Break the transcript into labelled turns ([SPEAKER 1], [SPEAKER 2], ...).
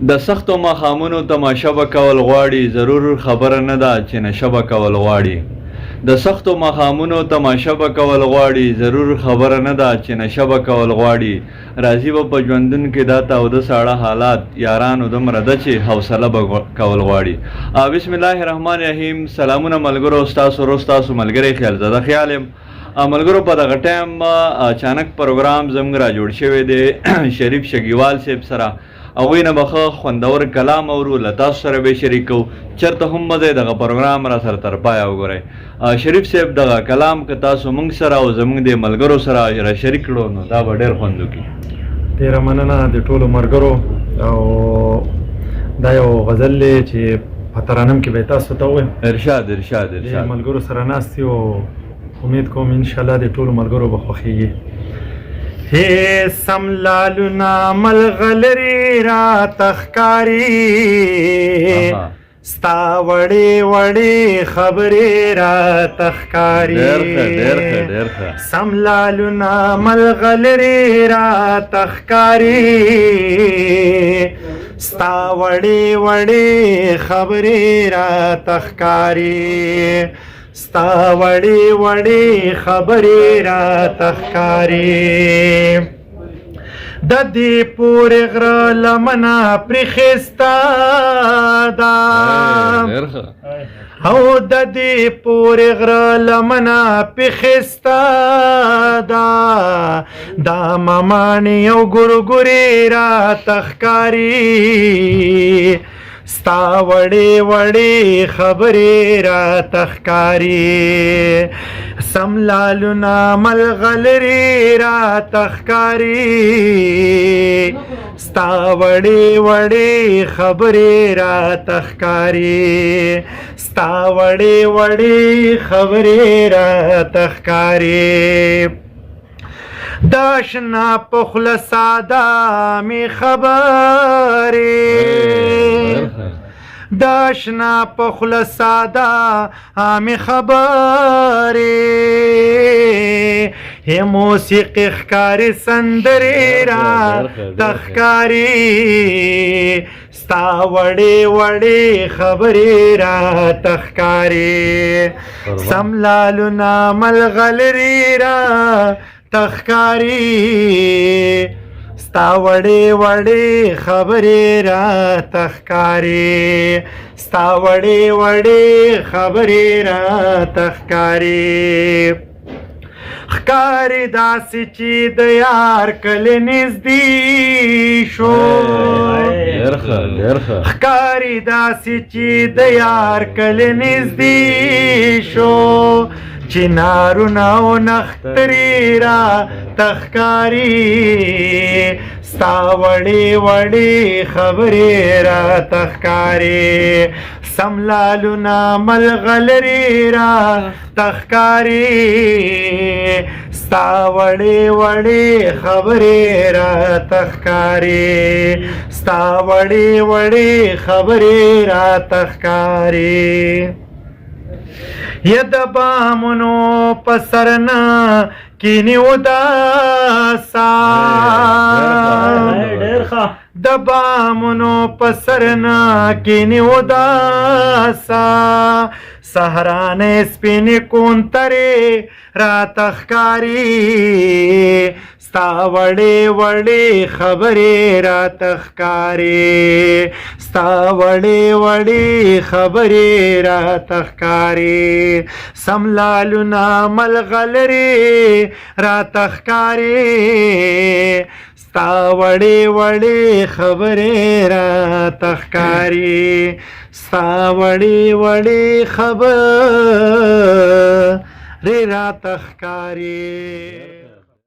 [SPEAKER 1] د سختو ماښامونو تماشه به کول غواړي، ضرور خبره نه ده چې نشه به کول غواړي. د سختو ماښامونو تماشه به کول غواړي، ضرور خبره نه ده چې نشه به کول غواړي. راځي به په ژوندون کې دا تاوده ساړه حالات، یارانو دومره ده چې حوصله به کول غواړي. بسم الله الرحمن الرحیم. سلامونه ملګرو، ستاسو ورو ستاسو ملګری خیال زده خیال یم. ملګرو په دغه ټایم اچانک پروګرام زموږ را جوړ شوی دی شریف شګیوال صاحب سره. هغوی نه به ښه خوندور کلام اورو، له تاسو سره به یې شریکو. چېرته هم به دی دغه پروګرام را سره تر پایه وګورئ. شریف صاحب دغه کلام که تاسو موږ سره او زموږ د ملګرو سره را شریک کړو نو دا به ډېر خوند وکړي.
[SPEAKER 2] ډېره مننه د ټولو ملګرو. او دا یو غزل دی چې په ترانم کې به یې تاسو ته ووایم.
[SPEAKER 1] ارشاد
[SPEAKER 2] د ملګرو سره ناست یو، امید کوم انشاءالله د ټولو ملګرو به خوښیږي. هی سملالونا ملغلری را تخکاری، ستا وړې وړې خبرې را تخکاری. سملالونا ملغلری را تخکاری، ستا وړې وړې خبرې را تخکاری. ستا وړې وړې خبرې را تخکاری. د دې پورې غره لمنه پرېښسته ده، او د دې پورې غره لمنه پرېښسته ده. دا مماڼې او ګورګورې را تخکاری، ستا وړې وړې خبرې را تخکاری. سملالونا ملغلرې را تخکاری، ستا وړې وړې خبرې را تخکاری. ستا وړې وړې خبرې را تخکاری. دا شنا په خوله ساده می خبرې، دا شنا په خوله ساده می خبرې. هی موسیقي ښکاري سندرې را تخکاري، ستا وړې وړې خبرې را تخکاري. سملالونا ملغلرې را تخکاری، ستا وړې وړې خبرې را تخکاری. ستا وړې وړې خبرې را تخکاری. ښکاري داسې چې د یار کله نږدې شو، ښکاري داسې چې د یار کله نږدې شو. چنارونه او نخترې را تخکاری، ستا وړې وړې خبرې را تخکاری. سملالونا ملغلرې را تخکاری، ستا وړې وړې خبرې را تخکاری. ستا وړې وړې خبرې را تخکاری. یا د بامونو په سر نه کینې وداسا، د بامونو په سر نه کینې وداسا. سهرانې سپینې کونترې را تخکاری، ستا وړې وړې خبرې را تخکاری. ستا وړې وړې خبرې را تخکاری. سملالونا ملغلرې را تخکاری، ستا وړې وړې خبرې را تخکاری. ستا وړې وړې خبرې را تخکاری.